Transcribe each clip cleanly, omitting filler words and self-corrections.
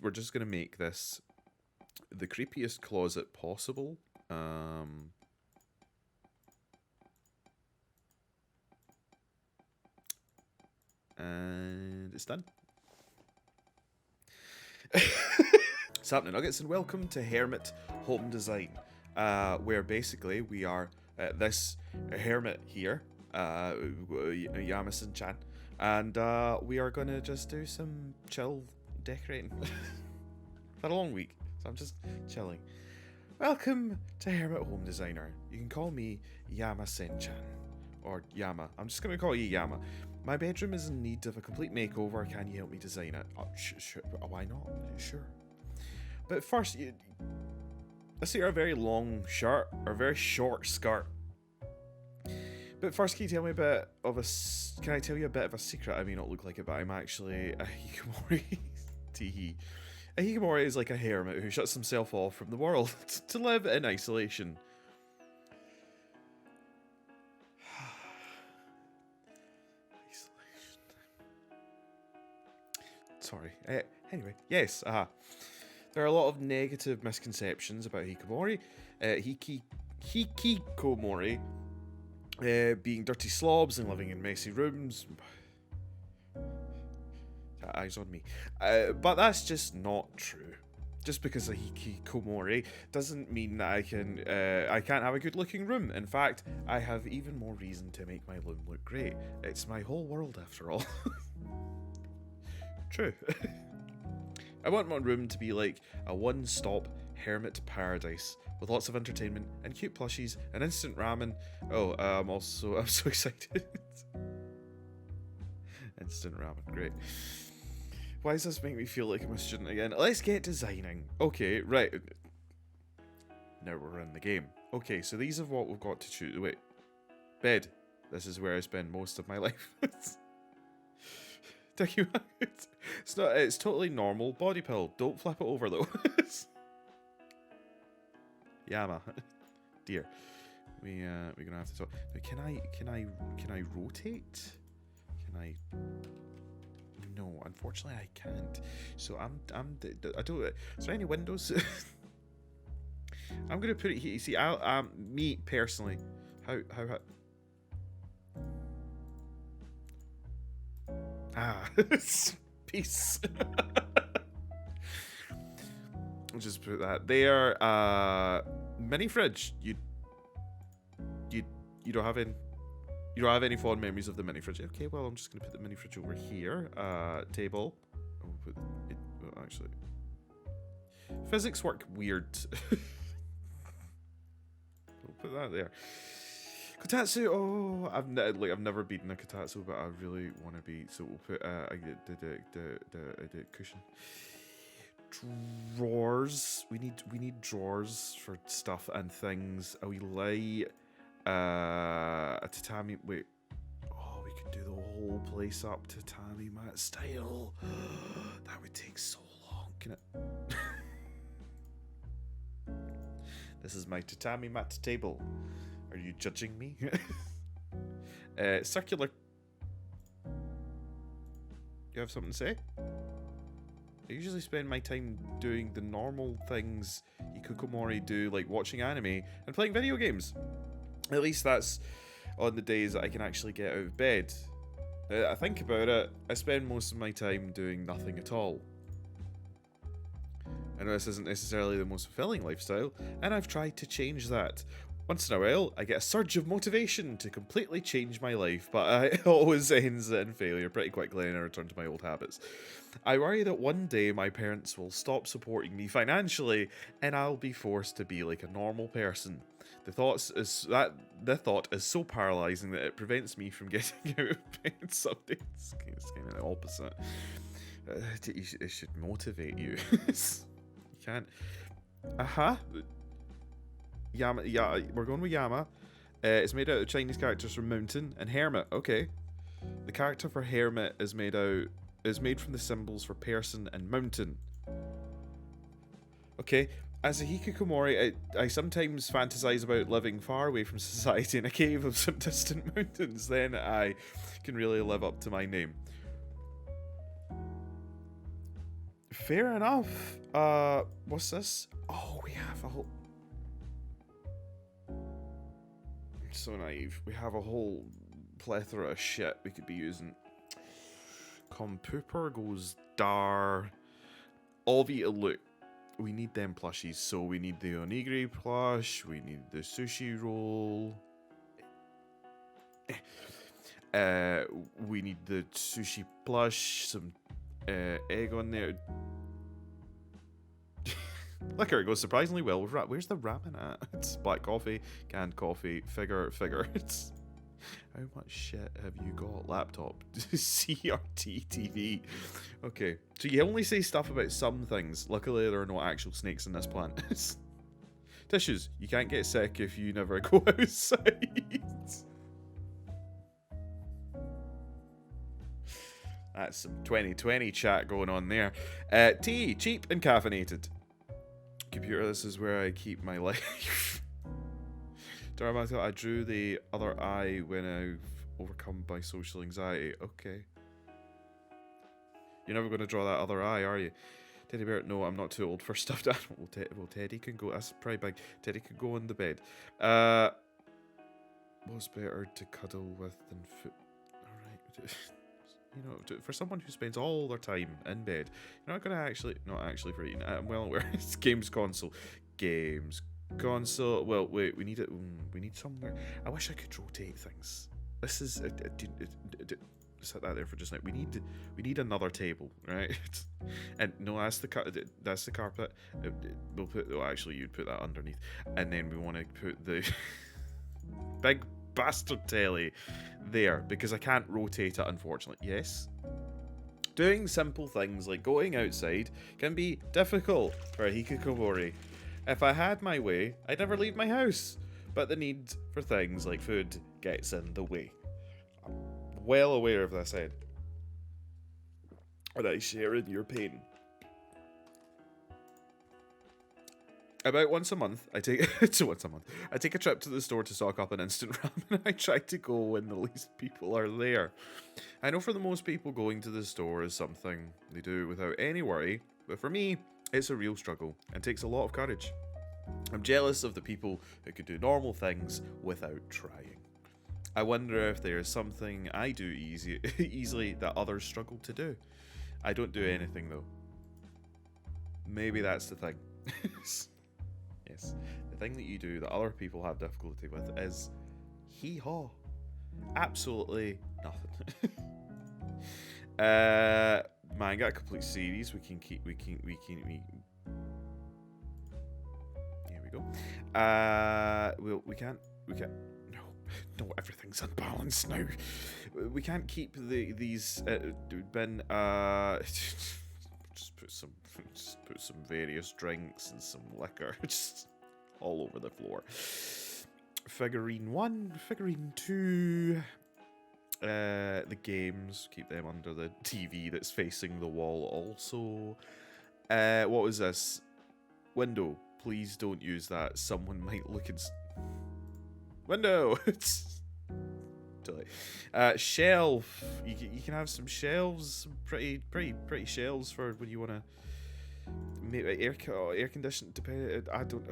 We're just going to make this the creepiest closet possible. And it's done. Sapna Nuggets, and welcome to Hermit Home Design, where basically we are this hermit here, Yamasan-chan, and we are going to just do some chill decorating for a long week, so I'm just chilling. Welcome to Hermit Home Designer. You can call me Yama-sen-chan, or Yama. I'm just going to call you Yama. My bedroom is in need of a complete makeover. Can you help me design it? Sure. Why not? Sure. But first, I see a very long shirt, or a very short skirt. But first, can you tell me a bit of can I tell you a bit of a secret? I may not look like it, but I'm actually a hikikomori. Teehee. A hikikomori is like a hermit who shuts himself off from the world to live in isolation. Sorry. Anyway, yes. There are a lot of negative misconceptions about hikikomori. Hikikomori being dirty slobs and living in messy rooms. Eyes on me. But that's just not true. Just because a hikikomori doesn't mean that I can't have a good looking room. In fact, I have even more reason to make my room look great. It's my whole world after all. True. I want my room to be like a one-stop hermit paradise with lots of entertainment and cute plushies and instant ramen. Oh, I'm so excited. Instant ramen, great. Why does this make me feel like I'm a student again? Let's get designing. Okay, right. Now we're in the game. Okay, so these are what we've got to choose. Wait. Bed. This is where I spend most of my life. It's totally normal. Body pill. Don't flip it over though. Yama. Dear. We're gonna have to talk. Now, can I rotate? Can I? No, unfortunately I can't. So I don't. Is there any windows? I'm gonna put it here. You see, me personally, how peace. I'll just put that there. Mini fridge. You don't have any fond memories of the mini fridge. Okay, well I'm just gonna put the mini fridge over here. Table. Oh, put it, well, actually, physics work weird. We'll put that there. Kotatsu, oh, I've never been in a kotatsu, but I really want to be. So we'll put the cushion. Drawers. We need drawers for stuff and things. A wee light. A tatami. Wait. Oh, we could do the whole place up tatami mat style. That would take so long. Can it? This is my tatami mat table. Are you judging me? Circular. You have something to say? I usually spend my time doing the normal things hikikomori do, like watching anime and playing video games. At least that's on the days that I can actually get out of bed. I think about it, I spend most of my time doing nothing at all. I know this isn't necessarily the most fulfilling lifestyle, and I've tried to change that. Once in a while, I get a surge of motivation to completely change my life, but it always ends in failure pretty quickly and I return to my old habits. I worry that one day my parents will stop supporting me financially and I'll be forced to be like a normal person. The thought is so paralyzing that it prevents me from getting out of bed some days. It's kind of the opposite. It should motivate you. You can't. Yama, yeah, we're going with Yama. It's made out of Chinese characters from mountain and hermit. Okay, the character for hermit is made from the symbols for person and mountain. Okay, as a hikikomori, I sometimes fantasize about living far away from society in a cave of some distant mountains. Then I can really live up to my name. Fair enough. What's this? Oh, we have a whole... I'm so naive. We have a whole plethora of shit we could be using. Compooper goes dar. Alvita, look. We need them plushies. So we need the onigiri plush. We need the sushi roll. We need the sushi plush. Some egg on there. Look, it goes surprisingly well with where's the ramen at? It's black coffee, canned coffee, figure. It's how much shit have you got? Laptop, CRT, TV. Okay, so you only say stuff about some things. Luckily, there are no actual snakes in this plant. Tissues. You can't get sick if you never go outside. That's some 2020 chat going on there. Tea, cheap and caffeinated. Computer, this is where I keep my life. Darmato, I drew the other eye when I've overcome by social anxiety. Okay. You're never going to draw that other eye, are you? Teddy bear, no, I'm not too old for stuffed animal. Well, Teddy can go, that's probably big. Teddy can go in the bed. What's better to cuddle with than foot? Alright. You know, for someone who spends all their time in bed, you're not going to actually, not actually for eating, I'm well aware, it's games console. Games console, well, wait, we need it, we need somewhere. I wish I could rotate things. This is, set that there for just now. We need another table, right? And no, that's the carpet. We'll put, well, actually, you'd put that underneath. And then we want to put the big bastard telly there, because I can't rotate it, unfortunately. Yes, doing simple things like going outside can be difficult for a hikikomori. If I had my way, I'd never leave my house, but the need for things like food gets in the way. I'm well aware of this, Ed, and I share in your pain. About once a month, I take a trip to the store to stock up on instant ramen. I try to go when the least people are there. I know for the most people, going to the store is something they do without any worry, but for me, it's a real struggle and takes a lot of courage. I'm jealous of the people who could do normal things without trying. I wonder if there is something I do easily that others struggle to do. I don't do anything though. Maybe that's the thing. Yes, the thing that you do that other people have difficulty with is hee-haw. Absolutely nothing. Manga complete series. We can. Here we go. We can't. No, everything's unbalanced now. We can't keep these. Just put some various drinks and some liquor just all over the floor. Figurine 1, figurine 2. The games, keep them under the TV that's facing the wall also. What was this? Window, please don't use that. Someone might look and... Window! Totally. Shelf. You can have some shelves, some pretty shelves for when you want to make air conditioned. I don't.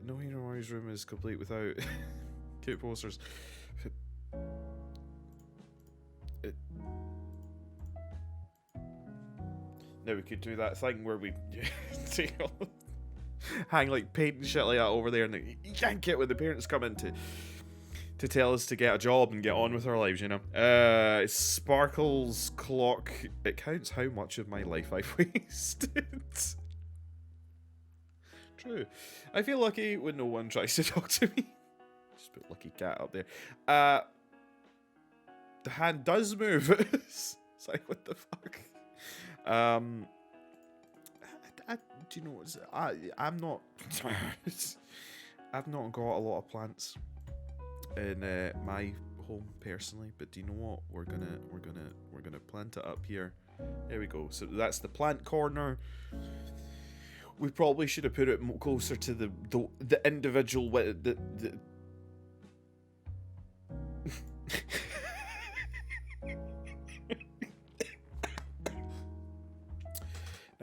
No Heroes room is complete without cute posters. Now we could do that thing where we hang like paint and shit like that over there, and you can't get when the parents come in to tell us to get a job and get on with our lives, you know. Sparkles clock. It counts how much of my life I've wasted. True. I feel lucky when no one tries to talk to me. Just put lucky cat up there. The hand does move. It's like, what the fuck? Do you know what's... I'm not... I've not got a lot of plants in my home personally, but do you know what? We're gonna plant it up here. There we go. So that's the plant corner. We probably should have put it closer to the individual the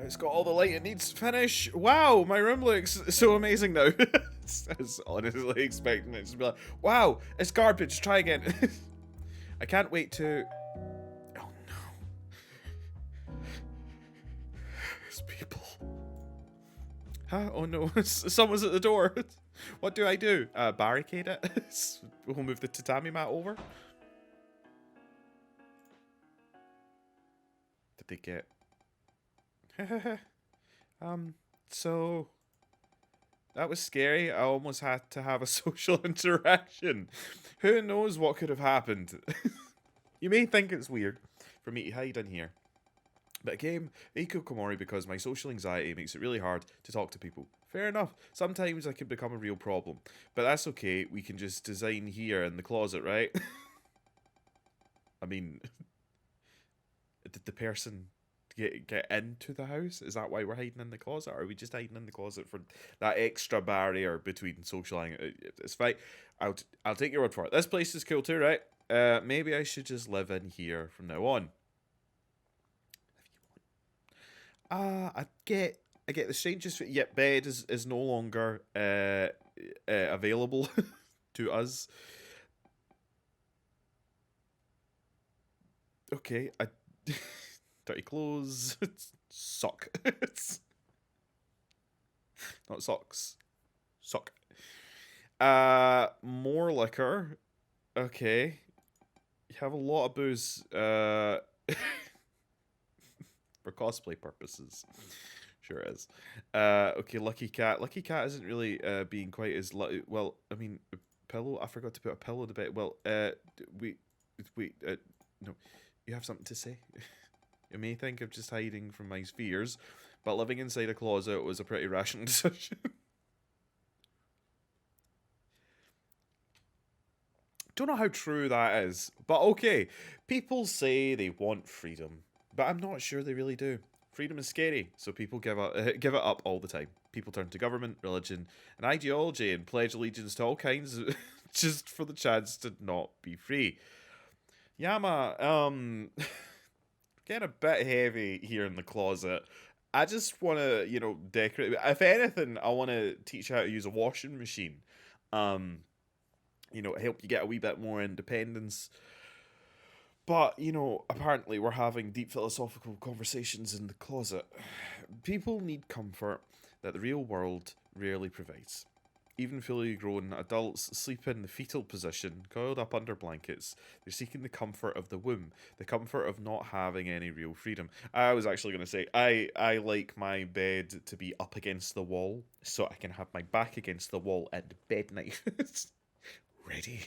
It's got all the light it needs. Finish! Wow, my room looks so amazing now. I was honestly expecting it to be like, wow, it's garbage, try again. I can't wait to... Oh no. There's people. Huh? Oh no, someone's at the door. What do I do? Barricade it? We'll move the tatami mat over. Did they get... so... That was scary. I almost had to have a social interaction. Who knows what could have happened? You may think it's weird for me to hide in here. But I came to Hikikomori because my social anxiety makes it really hard to talk to people. Fair enough. Sometimes I can become a real problem. But that's okay. We can just design here in the closet, right? I mean... Did the person get into the house? Is that why we're hiding in the closet? Or are we just hiding in the closet for that extra barrier between social... It's fine. I'll take your word for it. This place is cool too, right? Maybe I should just live in here from now on. I get the strangest... Yep, bed is no longer available to us. Okay, dirty clothes. Sock. Not socks. Sock. More liquor. Okay. You have a lot of booze. For cosplay purposes. Sure is. Okay, Lucky Cat. Lucky Cat isn't really being quite as... Well, I mean, pillow? I forgot to put a pillow in the bed. Well, no. You have something to say? You may think of just hiding from my fears, but living inside a closet was a pretty rational decision. Don't know how true that is, but okay. People say they want freedom, but I'm not sure they really do. Freedom is scary, so people give it up all the time. People turn to government, religion, and ideology and pledge allegiance to all kinds just for the chance to not be free. Yama, getting a bit heavy here in the closet. I just want to, you know, decorate. If anything, I want to teach you how to use a washing machine. You know, help you get a wee bit more independence. But, you know, apparently we're having deep philosophical conversations in the closet. People need comfort that the real world rarely provides. Even fully grown adults sleep in the fetal position, coiled up under blankets. They're seeking the comfort of the womb, the comfort of not having any real freedom. I was actually going to say, I like my bed to be up against the wall, so I can have my back against the wall and the bed knife ready.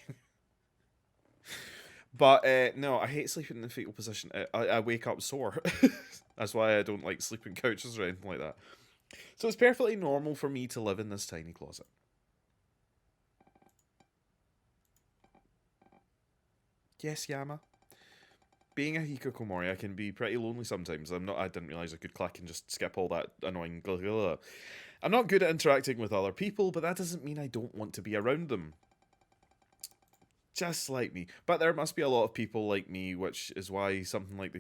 But, no, I hate sleeping in the fetal position. I wake up sore. That's why I don't like sleeping couches or anything like that. So it's perfectly normal for me to live in this tiny closet. Yes, Yama. Being a hikikomori, I can be pretty lonely sometimes. I didn't realise I could click and just skip all that annoying blah, blah, blah. I'm not good at interacting with other people, but that doesn't mean I don't want to be around them. Just like me. But there must be a lot of people like me, which is why something like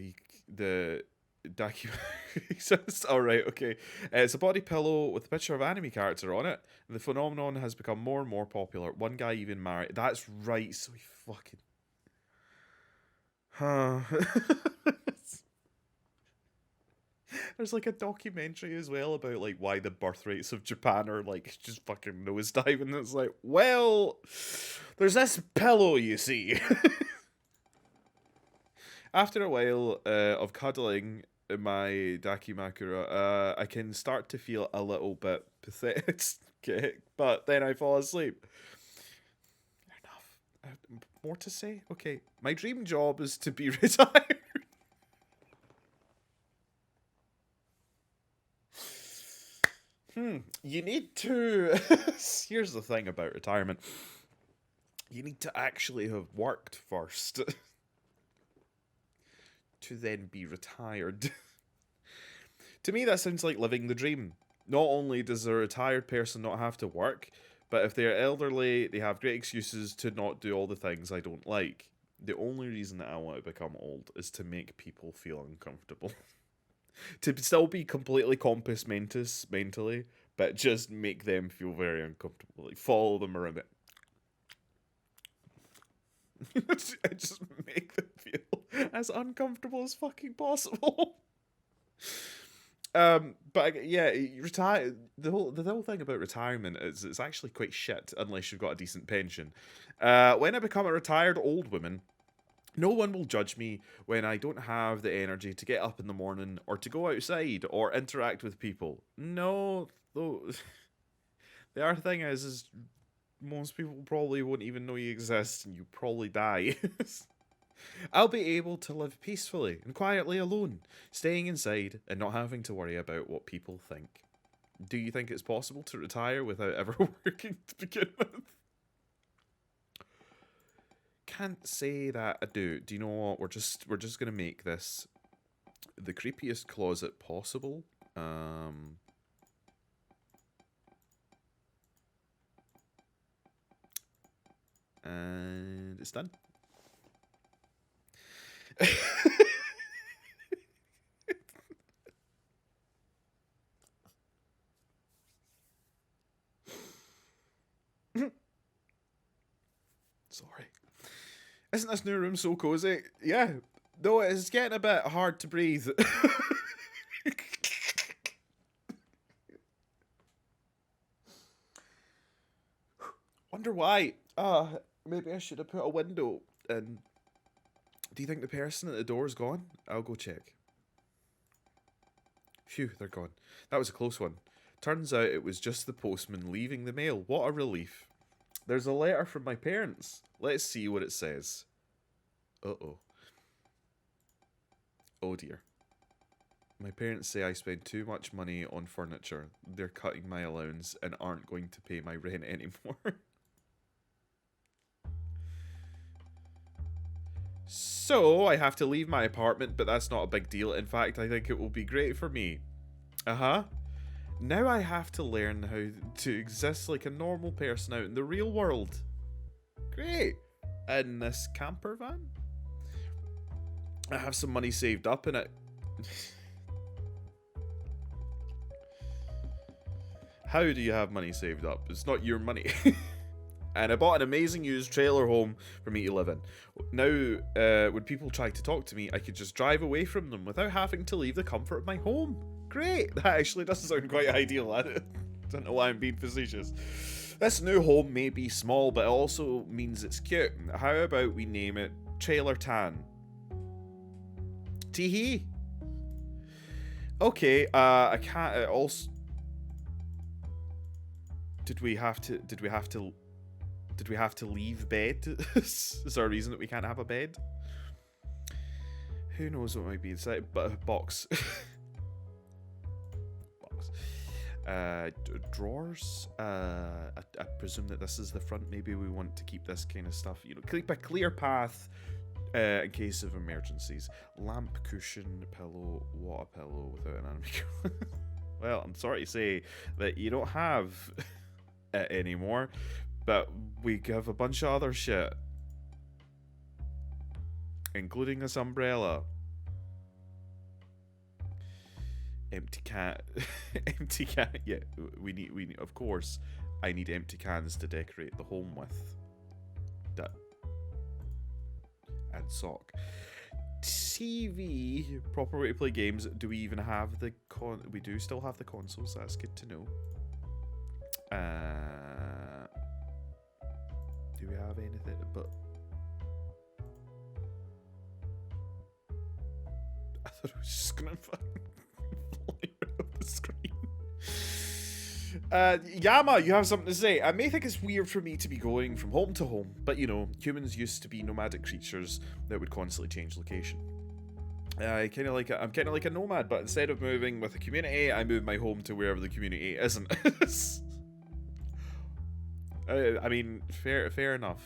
the Daki exists. Alright, okay. It's a body pillow with a picture of an anime character on it. And the phenomenon has become more and more popular. One guy even married... That's right, so he fucking... Huh. There's like a documentary as well about like why the birth rates of Japan are like just fucking nosediving. It's like, well, there's this pillow, you see. After a while of cuddling my Dakimakura, I can start to feel a little bit pathetic, but then I fall asleep. Enough. More to say? Okay. My dream job is to be retired. You need to... Here's the thing about retirement. You need to actually have worked first. To then be retired. To me, that sounds like living the dream. Not only does a retired person not have to work, but if they're elderly, they have great excuses to not do all the things I don't like. The only reason that I want to become old is to make people feel uncomfortable. To still be completely compos mentis mentally, but just make them feel very uncomfortable. Like, follow them around it. Just make them feel as uncomfortable as fucking possible. But yeah, retire. The whole thing about retirement is it's actually quite shit unless you've got a decent pension. When I become a retired old woman, no one will judge me when I don't have the energy to get up in the morning or to go outside or interact with people. No, though. The other thing is most people probably won't even know you exist and you probably die. I'll be able to live peacefully and quietly alone, staying inside and not having to worry about what people think. Do you think it's possible to retire without ever working to begin with? Can't say that I do. Do you know what? We're just gonna make this the creepiest closet possible. And it's done. Sorry. Isn't this new room so cozy? Yeah. Though it's getting a bit hard to breathe. Wonder why. Maybe I should have put a window in. Do you think the person at the door's gone? I'll go check. Phew, they're gone. That was a close one. Turns out it was just the postman leaving the mail. What a relief. There's a letter from my parents. Let's see what it says. Uh-oh. Oh dear. My parents say I spend too much money on furniture. They're cutting my allowance and aren't going to pay my rent anymore. So, I have to leave my apartment, but that's not a big deal. In fact, I think it will be great for me. Uh-huh. Now I have to learn how to exist like a normal person out in the real world. Great. In this camper van? I have some money saved up in it. How do you have money saved up? It's not your money. And I bought an amazing used trailer home for me to live in. Now, when people try to talk to me, I could just drive away from them without having to leave the comfort of my home. Great! That actually does sound quite ideal. I don't know why I'm being facetious. This new home may be small, but it also means it's cute. How about we name it Trailer Tan? Teehee. Okay, I can't. Also, did we have to leave bed? Is there a reason that we can't have a bed? Who knows what might be inside? But a box. Drawers. I presume that this is the front. Maybe we want to keep this kind of stuff. You know, keep a clear path in case of emergencies. Lamp, cushion, pillow, water pillow without an enemy. Well, I'm sorry to say that you don't have it anymore. But we have a bunch of other shit. Including this umbrella. Empty can. Empty can. Yeah, we need, of course, I need empty cans to decorate the home with. That. And sock. TV. Proper way to play games. Do we even have the we do still have the consoles. That's good to know. Do we have anything? But I thought it was just gonna fucking fly around the screen. Yama, you have something to say. I may think it's weird for me to be going from home to home, but you know, humans used to be nomadic creatures that would constantly change location. I'm kind of like a nomad, but instead of moving with a community, I move my home to wherever the community isn't. I mean, fair enough.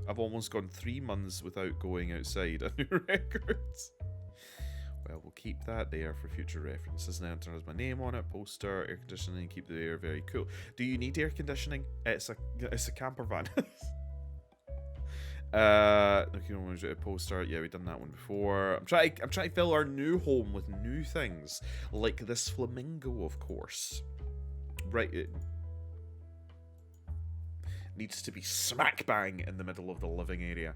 I've almost gone 3 months without going outside on new records. Well, we'll keep that there for future references. Now it has my name on it, poster, air conditioning, keep the air very cool. Do you need air conditioning? It's a camper van. Okay, no, a poster. Yeah, we've done that one before. I'm trying to fill our new home with new things, like this flamingo, of course. Right, it needs to be smack bang in the middle of the living area.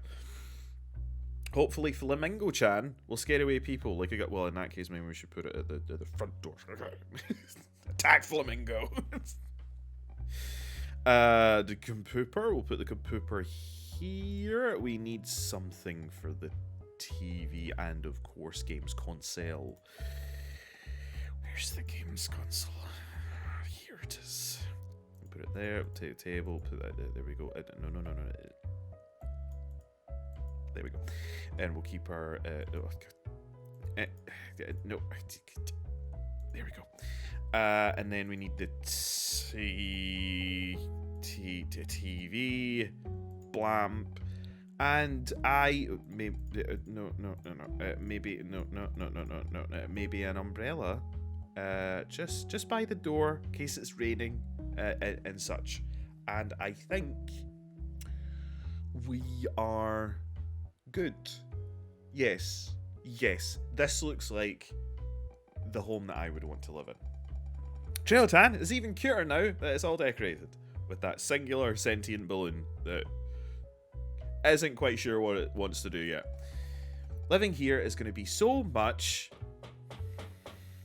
Hopefully, Flamingo-chan will scare away people. Like, well, in that case, maybe we should put it at the front door. Attack Flamingo. The compooper. We'll put the compooper here. We need something for the TV and, of course, games console. Where's the games console? Here it is. Put it there. Take the table. Put that there. There we go. No. There we go. And we'll keep our... no. There we go. And then we need the TV, blamp, and maybe an umbrella, just by the door in case it's raining, and such. And I think we are good. Yes, this looks like the home that I would want to live in. Trailtan is even cuter now that it's all decorated with that singular sentient balloon that isn't quite sure what it wants to do yet. Living here is going to be so much.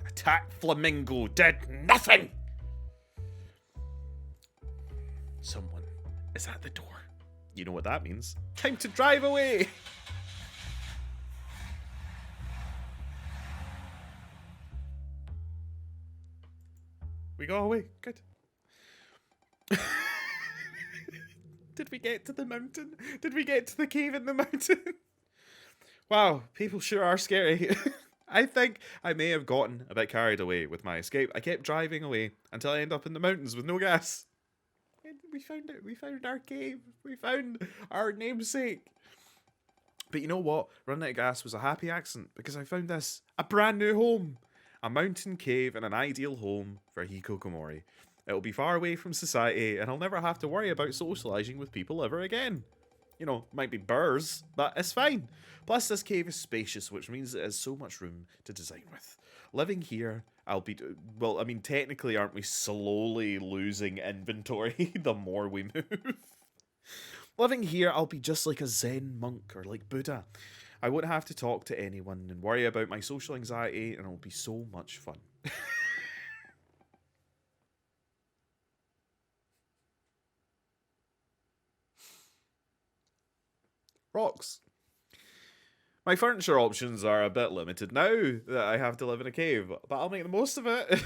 Attack Flamingo did nothing! Someone is at the door. You know what that means. Time to drive away! We got away. Good. Did we get to the mountain? Did we get to the cave in the mountain? Wow, people sure are scary. I think I may have gotten a bit carried away with my escape. I kept driving away until I ended up in the mountains with no gas. And we found it. We found our cave. We found our namesake. But you know what? Running out of gas was a happy accident because I found this. A brand new home. A mountain cave and an ideal home for Hikokomori. It'll be far away from society and I'll never have to worry about socializing with people ever again. You know, might be burrs, but it's fine. Plus this cave is spacious, which means it has so much room to design with. Living here, I'll be... Well, I mean, technically aren't we slowly losing inventory the more we move? Living here, I'll be just like a Zen monk or like Buddha. I won't have to talk to anyone and worry about my social anxiety, and it'll be so much fun. Rocks. My furniture options are a bit limited now that I have to live in a cave, but I'll make the most of it.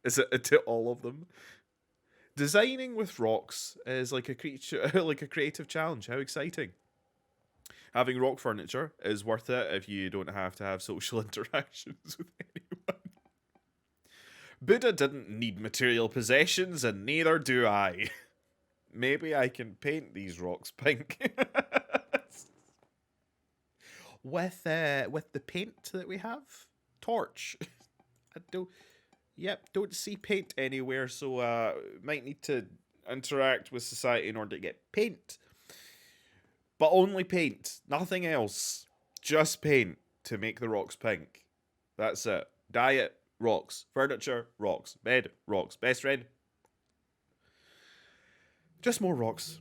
Is it to all of them? Designing with rocks is like a creative challenge. How exciting. Having rock furniture is worth it if you don't have to have social interactions with anyone. Buddha didn't need material possessions, and neither do I. Maybe I can paint these rocks pink. With the paint that we have? Torch. Don't see paint anywhere, so might need to interact with society in order to get paint. But only paint, nothing else. Just paint to make the rocks pink. That's it. Diet, rocks. Furniture, rocks. Bed, rocks. Best friend. Just more rocks.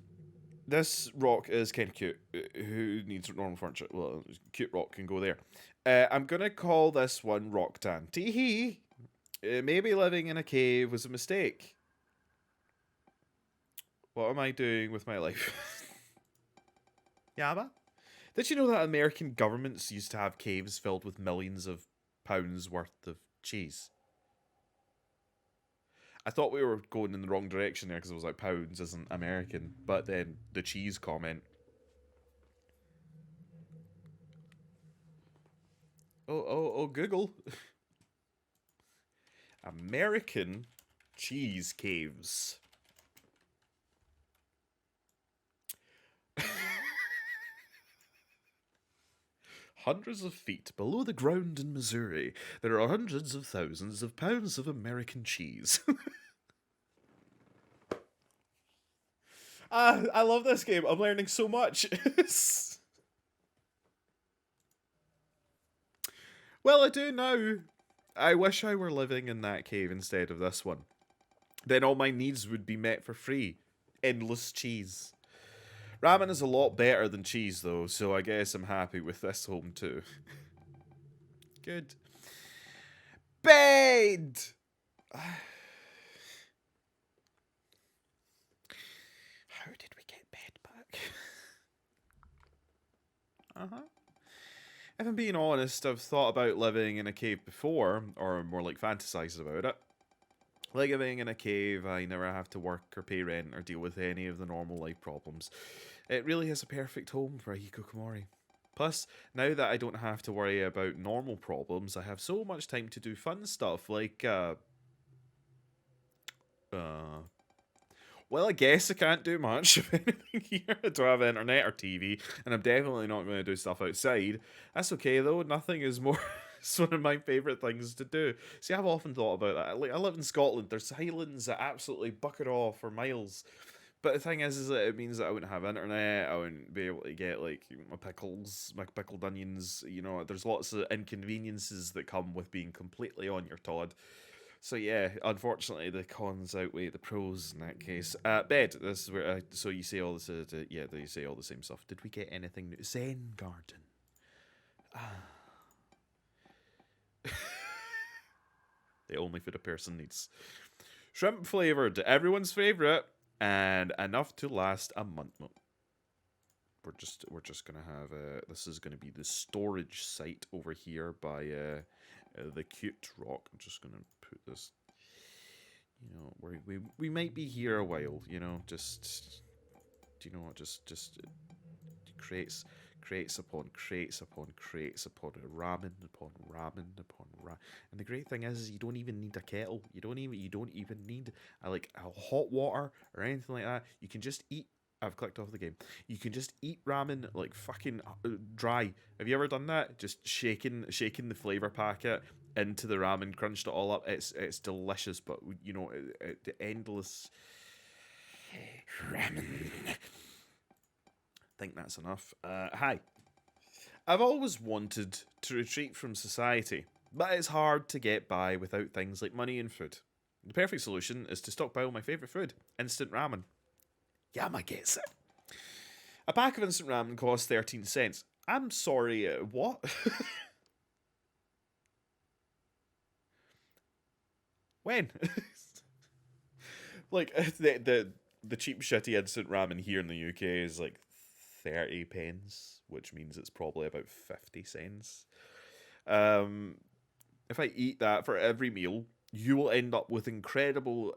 This rock is kind of cute. Who needs normal furniture? Well, cute rock can go there. I'm going to call this one Rocktan. Tee-hee. Maybe living in a cave was a mistake. What am I doing with my life? Yaba? Did you know that American governments used to have caves filled with millions of pounds worth of cheese? I thought we were going in the wrong direction there because it was like pounds isn't American, but then the cheese comment. Oh, Google. American cheese caves. Hundreds of feet below the ground in Missouri, there are hundreds of thousands of pounds of American cheese. I love this game. I'm learning so much. Well, I do now. I wish I were living in that cave instead of this one. Then all my needs would be met for free. Endless cheese. Ramen is a lot better than cheese, though, so I guess I'm happy with this home, too. Good. Bed! How did we get bed back? Uh-huh. If I'm being honest, I've thought about living in a cave before, or more like fantasized about it. Like living in a cave, I never have to work or pay rent or deal with any of the normal life problems. It really is a perfect home for a hikikomori. Plus, now that I don't have to worry about normal problems, I have so much time to do fun stuff like, well, I guess I can't do much of anything here. I don't have internet or TV, and I'm definitely not going to do stuff outside. That's okay, though. Nothing is more... It's one of my favourite things to do. See, I've often thought about that. Like, I live in Scotland. There's highlands that absolutely bucket off for miles. But the thing is that it means that I wouldn't have internet. I wouldn't be able to get, like, my pickles, my pickled onions. You know, there's lots of inconveniences that come with being completely on your Todd. So yeah, unfortunately, the cons outweigh the pros in that case. Bed. This is where. So you say all this. Yeah, you say all the same stuff. Did we get anything new? Zen garden. The only food a person needs. Shrimp flavored, everyone's favorite, and enough to last a month. We're just gonna have this is gonna be the storage site over here by the cute rock. I'm just gonna put this. You know, we might be here a while. You know, just do you know what? Just creates upon crates upon crates upon ramen upon ramen upon ramen. And the great thing is you don't even need a kettle. You don't even need like a hot water or anything like that. You can just eat. I've clicked off the game. You can just eat ramen like fucking dry. Have you ever done that? Just shaking the flavor packet into the ramen, crunched it all up. It's delicious, but you know, the endless ramen. I think that's enough. Hi. I've always wanted to retreat from society, but it's hard to get by without things like money and food. The perfect solution is to stockpile my favourite food, instant ramen. Yama gets it. A pack of instant ramen costs 13 cents. I'm sorry, what? When? Like, the cheap shitty instant ramen here in the UK is like 30 pence, which means it's probably about 50 cents. If I eat that for every meal, you will end up with incredible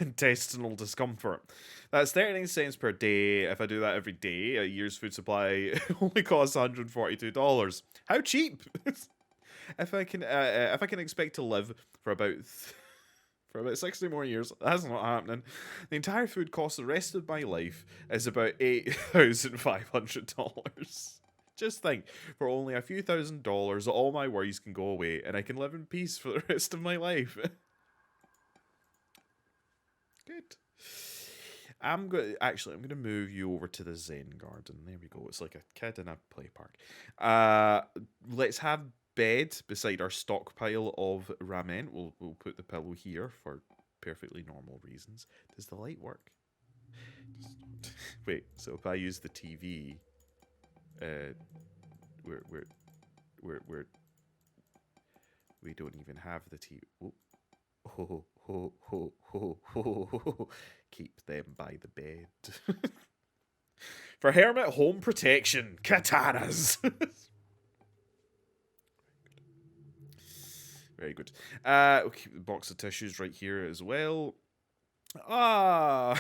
intestinal discomfort. That's 39 cents per day. If I do that every day, a year's food supply only costs $142. How cheap? If I can expect to live for about 60 more years, that's not happening. The entire food cost the rest of my life is about $8,500. Just think, for only a few $1,000s, all my worries can go away, and I can live in peace for the rest of my life. Good. I'm gonna move you over to the Zen garden. There we go. It's like a kid in a play park. Let's have bed beside our stockpile of ramen. We'll put the pillow here for perfectly normal reasons. Does the light work? Wait. So if I use the TV, we don't even have the TV. Oh. Ho, ho, ho, ho, ho, ho. Keep them by the bed. For hermit home protection, katanas. Very good. Okay, box of tissues right here as well. A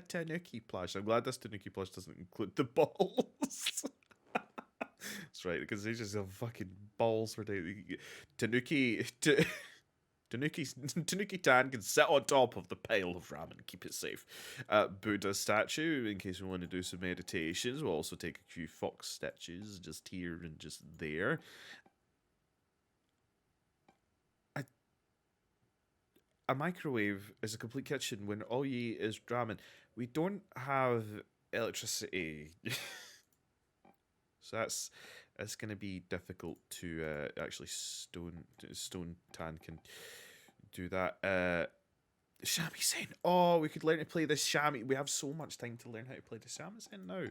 tanuki plush. I'm glad this tanuki plush doesn't include the balls. That's right, because they just have fucking balls for days. Tanuki Tan can sit on top of the pile of ramen, keep it safe. Buddha statue, in case we want to do some meditations. We'll also take a few fox statues, just here and just there. a microwave is a complete kitchen when all you eat is ramen. We don't have electricity. So it's going to be difficult to actually Stone Tan can do that. Shamisen. Oh, we could learn to play this shamisen. We have so much time to learn how to play the shamisen now.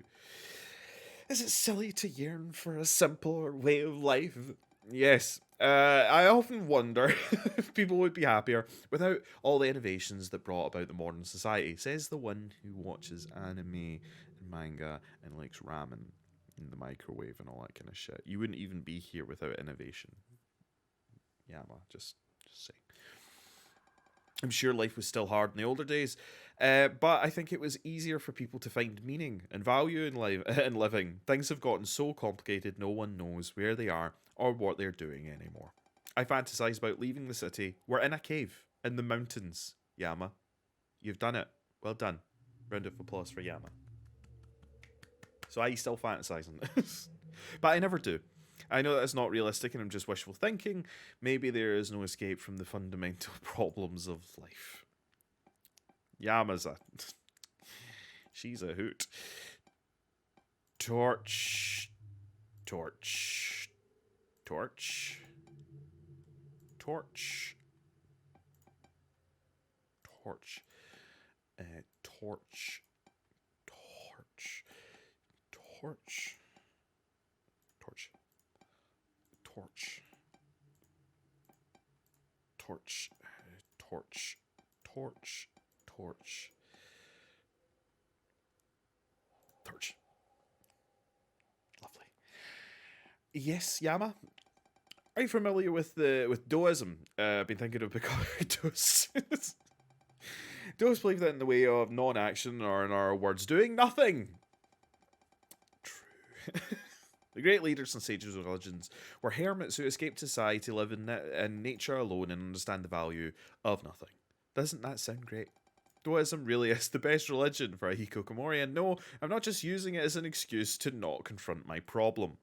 Is it silly to yearn for a simpler way of life? Yes. I often wonder if people would be happier without all the innovations that brought about the modern society, says the one who watches anime and manga and likes ramen in the microwave and all that kind of shit. You wouldn't even be here without innovation. Yama, just saying. I'm sure life was still hard in the older days, but I think it was easier for people to find meaning and value in life and living. Things have gotten so complicated no one knows where they are or what they're doing anymore. I fantasize about leaving the city. We're in a cave in the mountains. Yama, you've done it. Well done. Round of applause for Yama. So are you still fantasizing this? But I never do. I know that's not realistic and I'm just wishful thinking. Maybe there is no escape from the fundamental problems of life. Yama's she's a hoot. Torch. Torch. Torch. Torch. Torch. Torch. Torch. Torch. Torch. Torch. Torch. Torch. Torch. Torch. Torch. Lovely. Yes, Yama. Are you familiar with Doism? I've been thinking of becoming Dois. Dois believe that in the way of non-action, or in our words, doing nothing. True. The great leaders and sages of religions were hermits who escaped society, live in nature alone, and understand the value of nothing. Doesn't that sound great? Doism really is the best religion for a hikikomori, and no, I'm not just using it as an excuse to not confront my problem.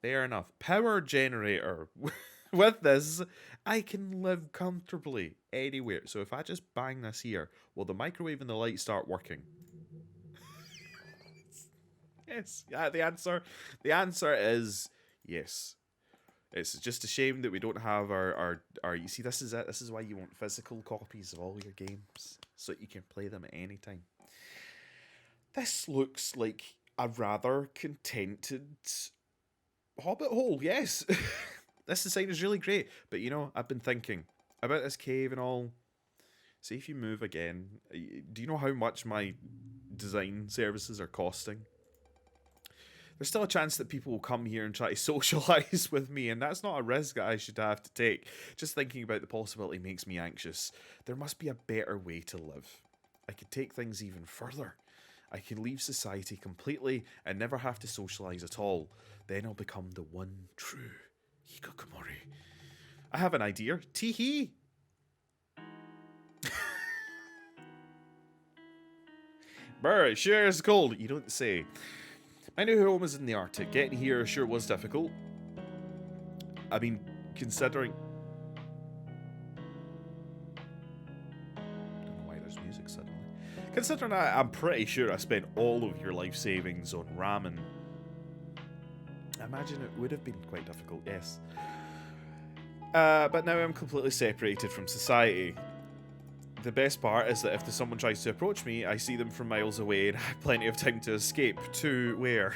Fair enough. Power generator. With this, I can live comfortably anywhere. So if I just bang this here, will the microwave and the light start working? Yes. Yeah, the answer is yes. It's just a shame that we don't have our you see, this is it. This is why you want physical copies of all your games, so that you can play them at any time. This looks like a rather contented hobbit hole, yes. This design is really great, but you know, I've been thinking about this cave and all. See if you move again. Do you know how much my design services are costing? There's still a chance that people will come here and try to socialize with me, and that's not a risk that I should have to take. Just thinking about the possibility makes me anxious. There must be a better way to live. I could take things even further. I can leave society completely and never have to socialize at all. Then I'll become the one true hikikomori. I have an idea. Tee-hee! Brr, it sure is cold. You don't say. My new home is in the Arctic. Getting here sure was difficult. I mean, considering... I don't know why there's music suddenly. Considering I'm pretty sure I spent all of your life savings on ramen. I imagine it would have been quite difficult, yes. But now I'm completely separated from society. The best part is that if someone tries to approach me, I see them from miles away and I have plenty of time to escape. To where?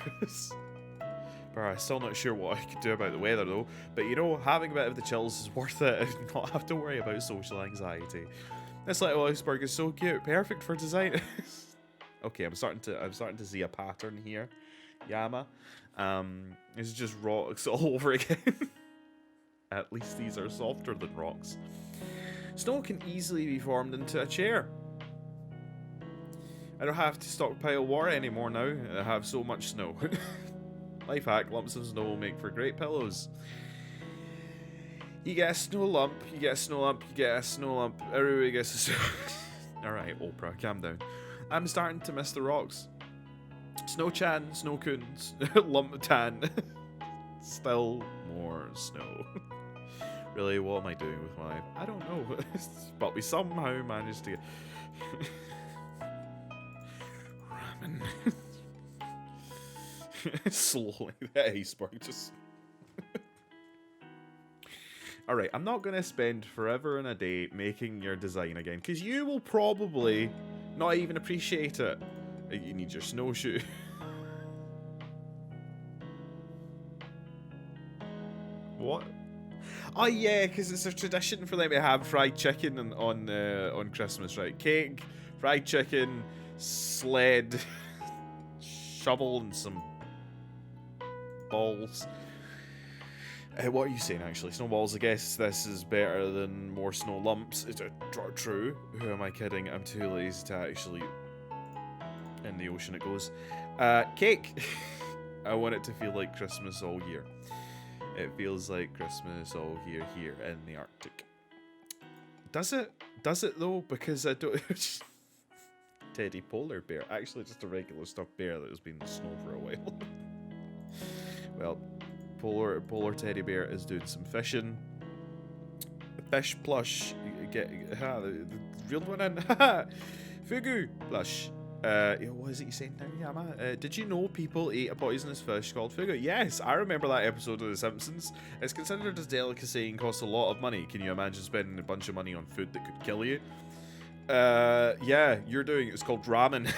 I'm still not sure what I could do about the weather though. But you know, having a bit of the chills is worth it and not have to worry about social anxiety. This little iceberg is so cute, perfect for design. Okay, I'm starting to see a pattern here. Yama. It's just rocks all over again. At least these are softer than rocks. Snow can easily be formed into a chair. I don't have to stockpile water anymore now. I have so much snow. Life hack, lumps of snow will make for great pillows. You get a snow lump, you get a snow lump, you get a snow lump. Everybody gets a snow. Alright, Oprah, calm down. I'm starting to miss the rocks. Snow-chan, Snow-kun, Lump-tan. Still more snow. Really, what am I doing with my life? I don't know. But we somehow managed to get... Ramen. Slowly, the iceberg just... Alright, I'm not going to spend forever and a day making your design again, because you will probably not even appreciate it. You need your snowshoe. What? Oh yeah, because it's a tradition for them to have fried chicken on Christmas, right? Cake, fried chicken, sled, shovel, and some balls. What are you saying, actually? Snowballs, I guess this is better than more snow lumps. It's true. Who am I kidding? I'm too lazy to actually... In the ocean it goes. Cake! I want it to feel like Christmas all year. It feels like Christmas all year here in the Arctic. Does it? Does it, though? Because I don't... Teddy polar bear. Actually, just a regular stuffed bear that has been in the snow for a while. Well... Polar teddy bear is doing some fishing. Fish plush. Get the real one in. Fugu plush. What is it you saying now, Yama? Did you know people ate a poisonous fish called fugu? Yes, I remember that episode of The Simpsons. It's considered a delicacy and costs a lot of money. Can you imagine spending a bunch of money on food that could kill you? Yeah, you're doing it. It's called ramen.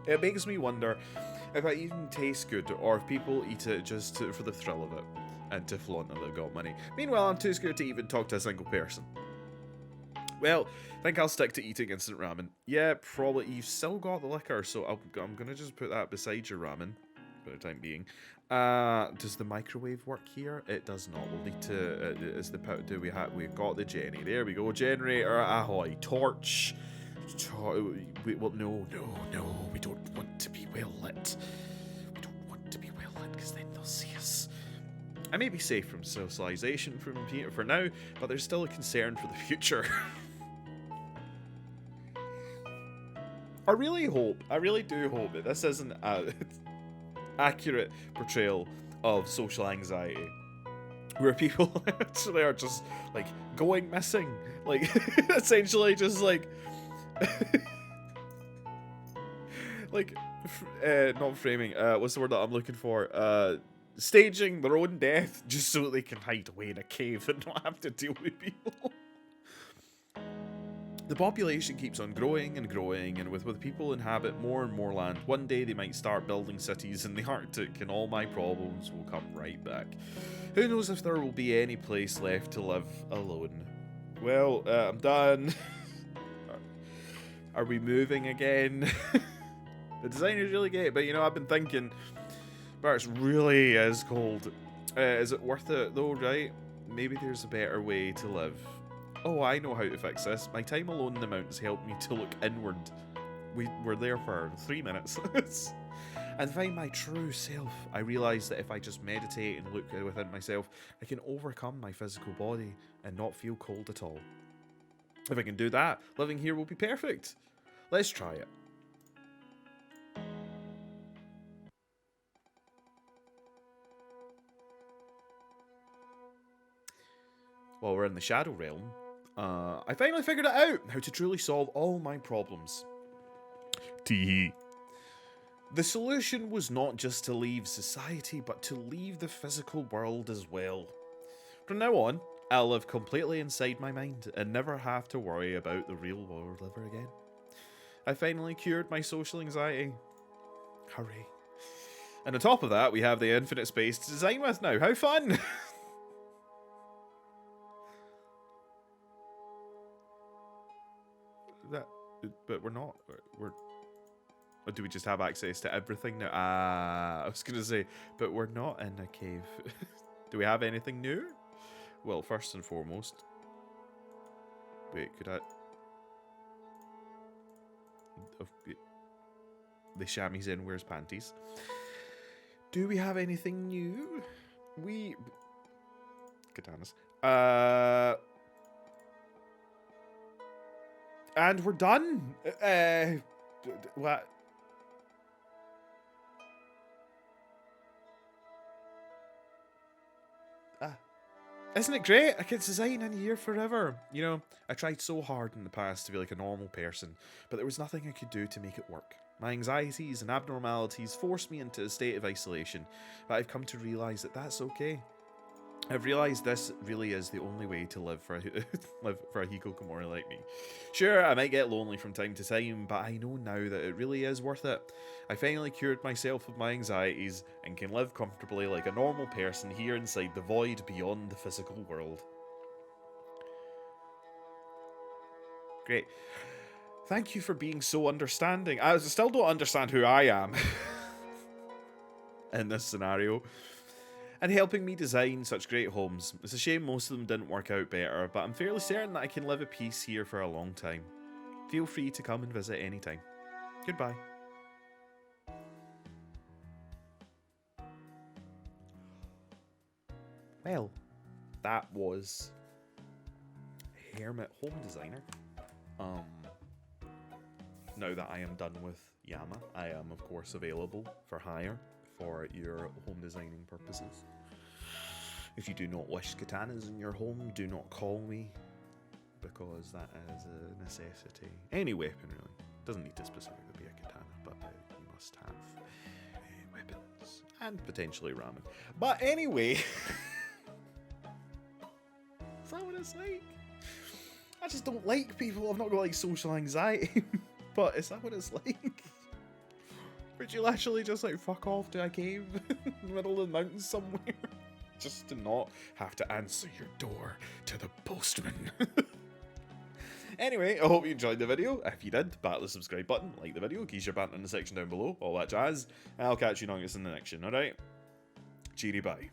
It makes me wonder if it even tastes good, or if people eat it just for the thrill of it, and to flaunt that they've got money. Meanwhile, I'm too scared to even talk to a single person. Well, I think I'll stick to eating instant ramen. Yeah, probably. You've still got the liquor, so I'm going to just put that beside your ramen for the time being. Does the microwave work here? It does not. We'll need to... We've got the Jenny. There we go. Generator, ahoy. Torch. Well, no, we don't want to be well lit. We don't want to be well lit, because then they'll see us. I may be safe from socialization from here for now, but there's still a concern for the future. I really do hope that this isn't an accurate portrayal of social anxiety, where people actually are just, like, going missing. Like, essentially just, like... like, not framing, what's the word that I'm looking for? Staging their own death just so that they can hide away in a cave and not have to deal with people. The population keeps on growing and growing, and with people inhabit more and more land, one day they might start building cities in the Arctic and all my problems will come right back. Who knows if there will be any place left to live alone. Well, I'm done. Are we moving again? The designers really get it, but you know, I've been thinking, but it really is cold. Is it worth it though, right? Maybe there's a better way to live. Oh, I know how to fix this. My time alone in the mountains helped me to look inward. We were there for 3 minutes. And find my true self. I realised that if I just meditate and look within myself, I can overcome my physical body and not feel cold at all. If I can do that, living here will be perfect. Let's try it. While we're in the Shadow Realm, I finally figured it out, how to truly solve all my problems. Tee. The solution was not just to leave society, but to leave the physical world as well. From now on, I'll live completely inside my mind and never have to worry about the real world ever again. I finally cured my social anxiety. Hooray. And on top of that, we have the infinite space to design with now. How fun! But we're not. Or do we just have access to everything now? I was going to say, but we're not in a cave. Do we have anything new? Well, first and foremost... Wait, could I... The chamois in wears panties. Do we have anything new? Katanas. And we're done. What? Isn't it great? I could design in here forever. You know, I tried so hard in the past to be like a normal person, but there was nothing I could do to make it work. My anxieties and abnormalities forced me into a state of isolation, but I've come to realise that that's okay. I've realised this really is the only way to live for a, live for a hikikomori like me. Sure, I might get lonely from time to time, but I know now that it really is worth it. I finally cured myself of my anxieties and can live comfortably like a normal person here inside the void beyond the physical world. Great. Thank you for being so understanding. I still don't understand who I am in this scenario. And helping me design such great homes. It's a shame most of them didn't work out better, but I'm fairly certain that I can live at peace here for a long time. Feel free to come and visit anytime. Goodbye. Well, that was Hermit Home Designer. Now that I am done with Yama, I am of course available for hire for your home designing purposes. If you do not wish katanas in your home, do not call me, because that is a necessity. Any weapon really. Doesn't need to specifically be a katana, but you must have weapons. And potentially ramen. But anyway, is that what it's like? I just don't like people. I've not got like social anxiety. But is that what it's like? Would you actually just like fuck off to a cave in the middle of the mountains somewhere? Just to not have to answer your door to the postman. Anyway, I hope you enjoyed the video. If you did, bat the subscribe button, like the video, keep your banter in the section down below, all that jazz. And I'll catch you in the next one, alright? Cheery bye.